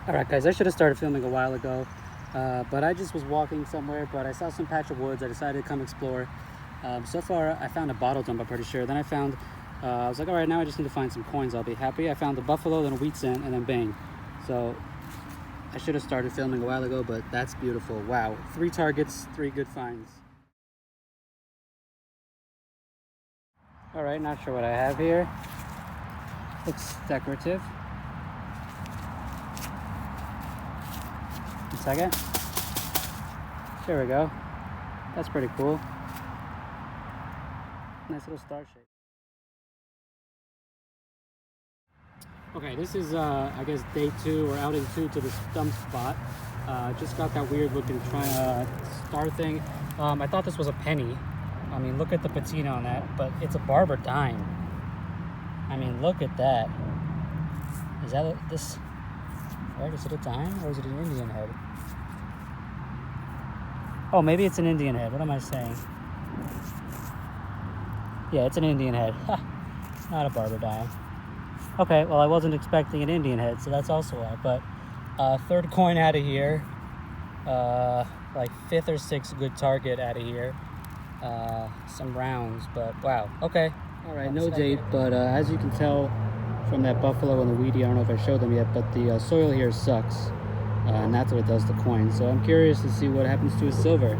All right, guys, I should have started filming a while ago, but I just was walking somewhere, but I saw some patch of woods. I decided to come explore. So far, I found a bottle jump, I'm pretty sure. Then I found, I was like, all right, now I just need to find some coins. I'll be happy. I found a buffalo, then a wheat cent, and then bang. So I should have started filming a while ago, but that's beautiful. Wow, 3 targets, 3 good finds. All right, not sure what I have here. Looks decorative. One second. There we go. That's pretty cool. Nice little star shape. Okay, this is I guess day 2 or outing 2 to this dump spot. Just got that weird looking star thing. I thought this was a penny. I mean, look at the patina on that, but it's a Barber dime. I mean, look at that. Is that this? Right? Is it a dime or is it an Indian head? Oh, maybe it's an Indian head. What am I saying? Yeah, it's an Indian head. Not a Barber dime. Okay, well, I wasn't expecting an Indian head, so that's also why. But 3rd coin out of here. Like 5th or 6th good target out of here. Some rounds, but wow. Okay. All right, no date, but as you can tell from that buffalo and the weedy, I don't know if I showed them yet, but the soil here sucks. And that's what it does to coins. So I'm curious to see what happens to a silver.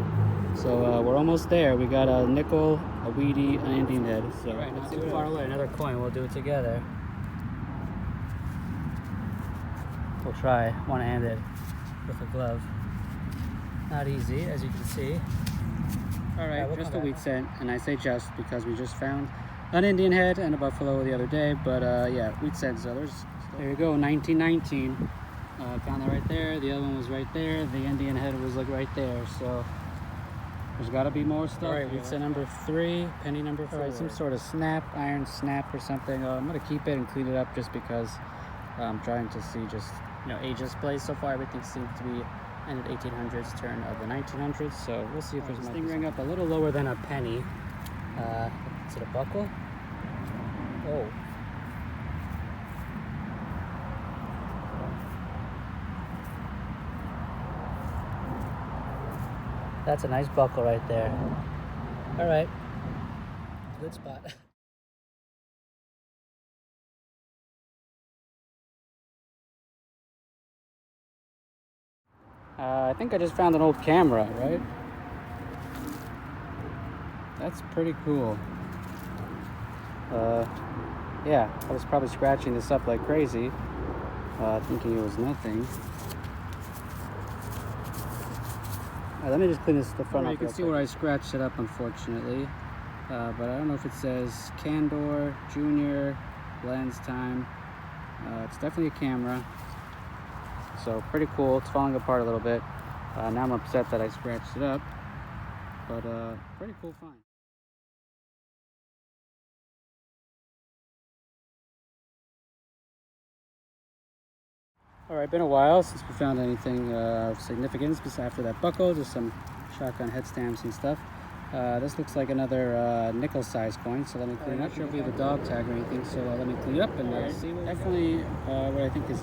So we're almost there. We got a nickel, a weedy, an Indian head. So right, not too far away. Another coin. We'll do it together. We'll try one-handed with a glove. Not easy, as you can see. All right, just a wheat cent, and I say just because we just found an Indian head and a buffalo the other day. But yeah, wheat cent. So there you go, 1919. Found that right there. The other one was right there. The Indian head was like right there. So there's got to be more stuff. All right, wheat cent number 3, penny number 4. All right, some sort of iron snap or something. I'm gonna keep it and clean it up just because I'm trying to see just ageless plays. So far, everything seems to be end of 1800s, turn of the 1900s. So we'll see if there's this thing ring up a little lower than a penny. Is it a buckle? Oh. That's a nice buckle right there. All right. Good spot. I think I just found an old camera, right? That's pretty cool. Yeah, I was probably scratching this up like crazy, thinking it was nothing. Let me just clean the front up. You can see where I scratched it up, unfortunately. But I don't know if it says Candor, Junior, lens time. It's definitely a camera. So pretty cool. It's falling apart a little bit. Now I'm upset that I scratched it up. But pretty cool find. All right, been a while since we found anything of significance after that buckle. Just some shotgun head stamps and stuff. This looks like another nickel-sized coin, so let me clean it up. Not sure if we have a dog tag or anything, so let me clean it up and see. Definitely what I think is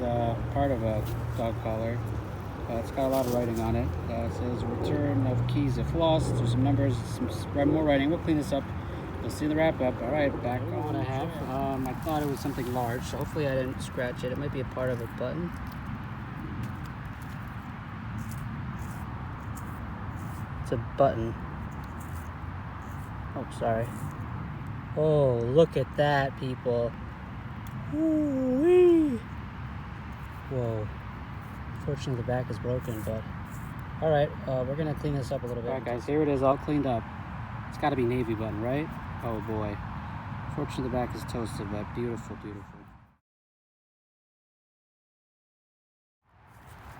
part of a dog collar. It's got a lot of writing on it. It says return of keys if lost. There's some numbers, some more writing. We'll clean this up. We'll see the wrap up. All right, back on what I have. I thought it was something large, so hopefully I didn't scratch it. It might be a part of a button. It's a button. Oh, sorry. Oh, look at that, people. Ooh-wee. Whoa. Fortunately, the back is broken, but... All right, we're going to clean this up a little bit. All right, guys, here it is all cleaned up. It's got to be navy button, right? Oh, boy. Fortunately, the back is toasted, but beautiful, beautiful.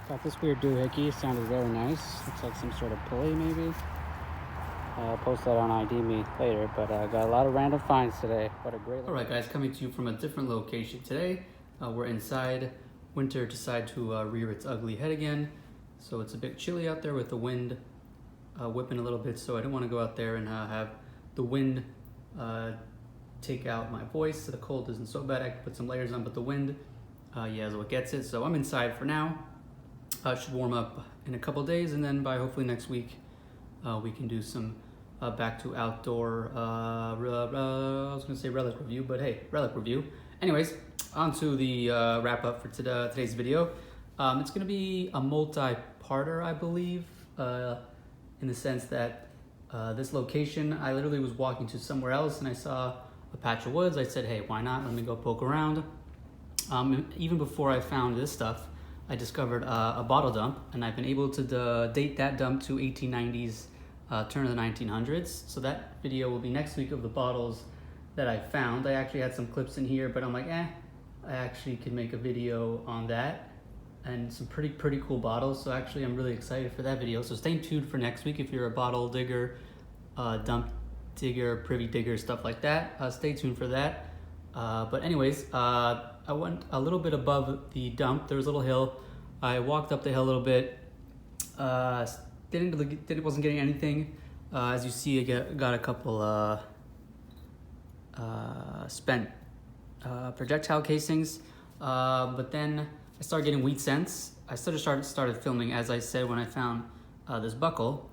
Got this weird doohickey. Sounded very nice. Looks like some sort of pulley, maybe. I'll post that on ID Me later, but got a lot of random finds today. What a great... All right, guys, coming to you from a different location today. We're inside. Winter decided to rear its ugly head again. So it's a bit chilly out there with the wind whipping a little bit. So I didn't want to go out there and have the wind take out my voice. So the cold isn't so bad. I could put some layers on, but the wind Yazoo gets it. So I'm inside for now. Should warm up in a couple days, and then by hopefully next week we can do some back to outdoor, I was gonna say relic review, but hey, relic review. Anyways, on to the wrap up for today's video. It's gonna be a multi-parter, I believe, in the sense that this location, I literally was walking to somewhere else and I saw a patch of woods. I said, hey, why not? Let me go poke around. Even before I found this stuff, I discovered a bottle dump, and I've been able to date that dump to 1890s, turn of the 1900s. So that video will be next week of the bottles that I found. I actually had some clips in here, but I'm like, I actually could make a video on that, and some pretty cool bottles. So actually I'm really excited for that video. So stay tuned for next week if you're a bottle digger, dump digger, privy digger, stuff like that. Stay tuned for that. But anyways, I went a little bit above the dump. There was a little hill. I walked up the hill a little bit. Wasn't getting anything. As you see, I got a couple spent projectile casings. But then I started getting wheat scents. I started filming, as I said, when I found this buckle.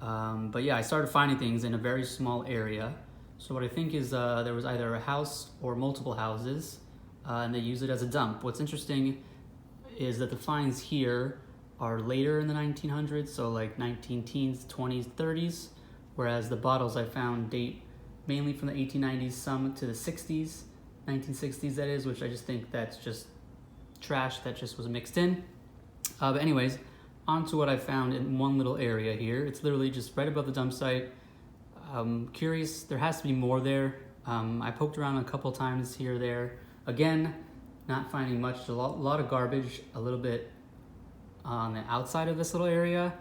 But yeah, I started finding things in a very small area. So what I think is there was either a house or multiple houses, and they use it as a dump. What's interesting is that the finds here are later in the 1900s, so like 19-teens, 20s, 30s, whereas the bottles I found date mainly from the 1890s, some to the 60s, 1960s that is, which I just think that's just trash that just was mixed in. But anyways, on to what I found in one little area here. It's literally just right above the dump site. I'm curious, there has to be more there. I poked around a couple times here or there. Again, not finding much, a lot of garbage, a little bit on the outside of this little area.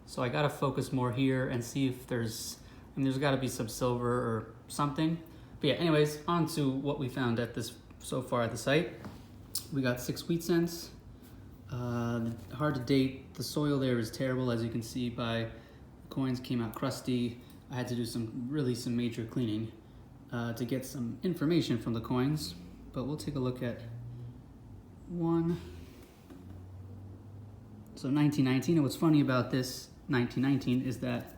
So I gotta focus more here and see if there's gotta be some silver or something. But yeah, anyways, on to what we found so far at the site. We got 6 wheat cents. Hard to date. The soil there is terrible, as you can see by the coins came out crusty. I had to do some major cleaning to get some information from the coins, but we'll take a look at one. So 1919, and what's funny about this 1919 is that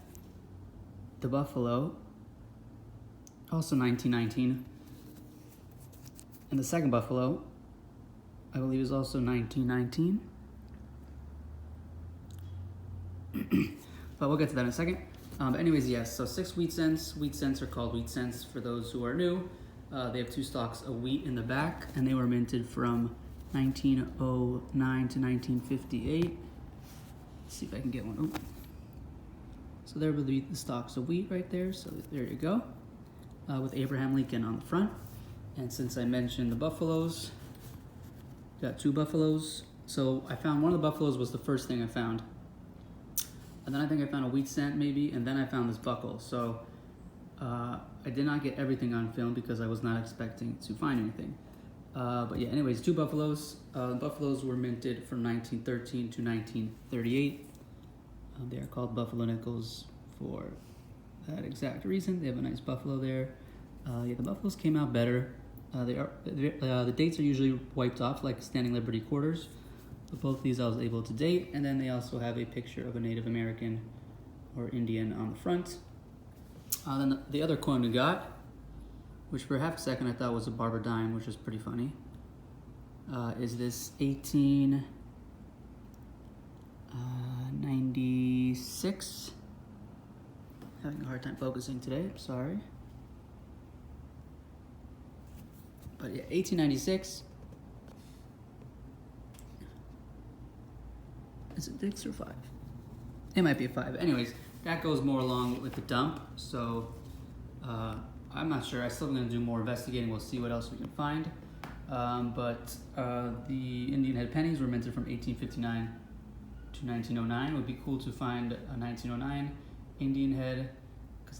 the buffalo, also 1919, and the second buffalo, I believe, is also 1919. But we'll get to that in a second. But anyways, yes, so 6 wheat cents. Wheat cents are called wheat cents for those who are new. They have 2 stalks of wheat in the back, and they were minted from 1909 to 1958. Let's see if I can get one. Oh. So there will be the stalks of wheat right there. So there you go, with Abraham Lincoln on the front. And since I mentioned the buffaloes, got 2 buffaloes. So I found one of the buffaloes was the first thing I found. And then I think I found a wheat cent maybe, and then I found this buckle. So I did not get everything on film because I was not expecting to find anything. But yeah, anyways, 2 buffaloes. Buffaloes were minted from 1913 to 1938. They are called buffalo nickels for that exact reason. They have a nice buffalo there. Yeah, the buffaloes came out better. The dates are usually wiped off like Standing Liberty quarters. But both these I was able to date, and then they also have a picture of a Native American or Indian on the front. Then the other coin we got, which for half a second I thought was a barber dime, which is pretty funny, is this 1896. Having a hard time focusing today, I'm sorry. But yeah, 1896. Is it 6 or 5? It might be a 5. Anyways, that goes more along with the dump. So I'm not sure. I'm still going to do more investigating. We'll see what else we can find. But the Indian head pennies were minted from 1859 to 1909. It would be cool to find a 1909 Indian head, because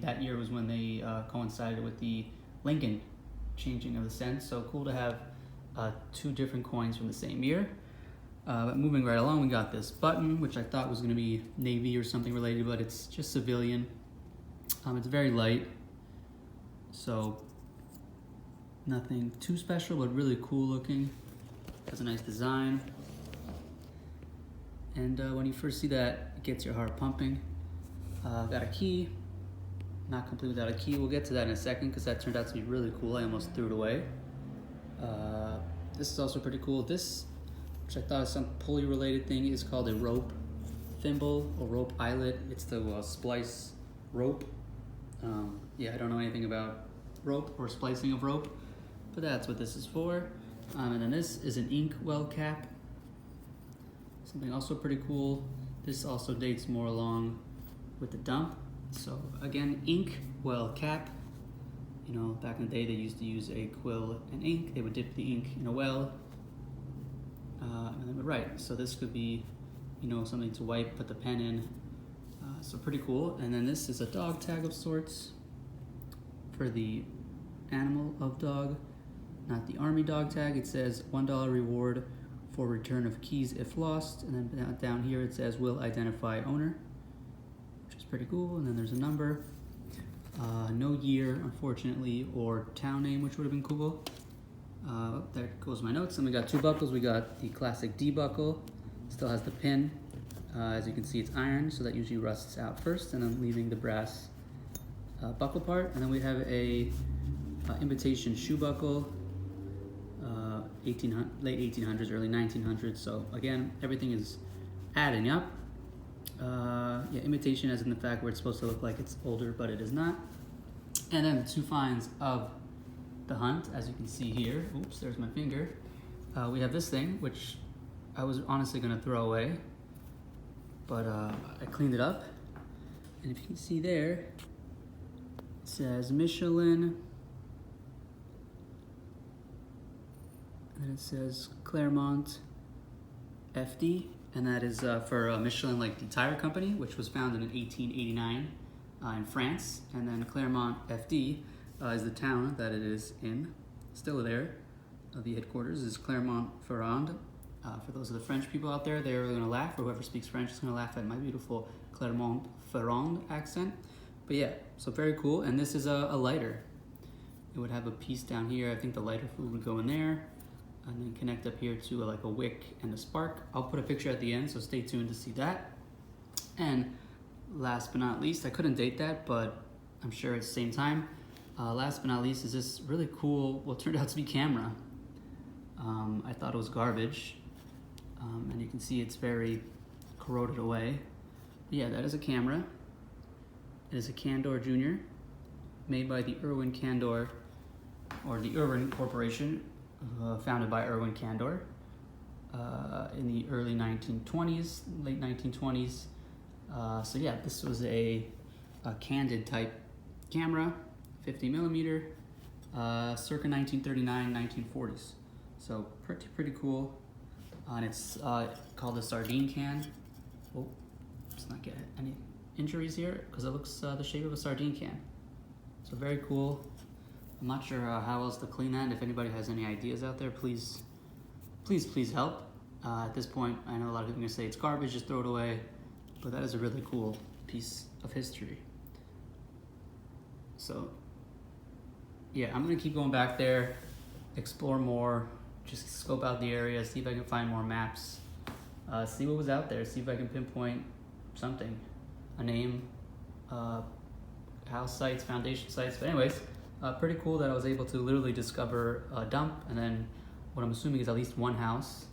that year was when they coincided with the Lincoln changing of the cents. So cool to have 2 different coins from the same year. But moving right along, we got this button, which I thought was going to be Navy or something related, but it's just civilian. It's very light, so nothing too special, but really cool looking. Has a nice design. And when you first see that, it gets your heart pumping. Got a key. Not complete without a key. We'll get to that in a second because that turned out to be really cool. I almost threw it away. This is also pretty cool. This, which I thought was some pulley related thing, is called a rope thimble or rope eyelet. It's the splice rope. Yeah, I don't know anything about rope or splicing of rope, but that's what this is for. And then this is an ink well cap. Something also pretty cool. This also dates more along with the dump. So again, ink well cap. You know, back in the day they used to use a quill and ink. They would dip the ink in a well and they would write. So this could be, you know, something to wipe, put the pen in. So pretty cool. And then this is a dog tag of sorts for the animal of dog, not the army dog tag. It says $1 reward for return of keys if lost. And then down here it says will identify owner, which is pretty cool. And then there's a number. No year, unfortunately, or town name, which would have been cool. There goes my notes. And we got two buckles. We got the classic D buckle. Still has the pin. As you can see, it's iron, so that usually rusts out first, and I'm leaving the brass buckle part. And then we have a imitation shoe buckle, late 1800s, early 1900s. So again, everything is adding up. Yeah, imitation as in the fact where it's supposed to look like it's older, but it is not. And then the two finds of the hunt, as you can see here. Oops, there's my finger. We have this thing, which I was honestly gonna throw away, but I cleaned it up. And if you can see there, it says Michelin, and then it says Clermont FD. And that is for Michelin, like the tire company, which was founded in 1889 in France. And then Clermont FD is the town that it is in. Still there. The headquarters is Clermont-Ferrand. For those of the French people out there, they're going to laugh, or whoever speaks French is going to laugh at my beautiful Clermont-Ferrand accent. But yeah, so very cool. And this is a lighter. It would have a piece down here. I think the lighter fluid would go in there, and then connect up here to like a wick and a spark. I'll put a picture at the end, so stay tuned to see that. And last but not least, I couldn't date that, but I'm sure it's the same time. Last but not least is this really cool, what turned out to be camera. I thought it was garbage, and you can see it's very corroded away. But yeah, that is a camera. It is a Candor Jr., made by the Irwin Candor, or the Irwin Corporation, founded by Irwin Candor in the early 1920s, late 1920s. So yeah, this was a candid type camera, 50 millimeter, circa 1939, 1940s. So pretty cool. And it's called a sardine can. Oh, let's not get any injuries here because it looks the shape of a sardine can. So very cool. I'm not sure how else to clean that. If anybody has any ideas out there, please help. At this point, I know a lot of people are gonna say it's garbage, just throw it away, but that is a really cool piece of history. So yeah, I'm gonna keep going back there, explore more, just scope out the area, see if I can find more maps, see what was out there, see if I can pinpoint something, a name, house sites, foundation sites. But anyways, pretty cool that I was able to literally discover a dump, and then what I'm assuming is at least one house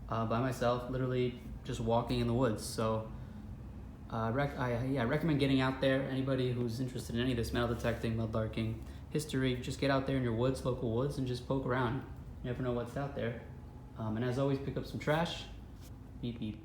by myself, literally just walking in the woods. So I recommend getting out there. Anybody who's interested in any of this metal detecting, mudlarking, history, just get out there in your woods, local woods, and just poke around. You never know what's out there. And as always, pick up some trash. Beep beep.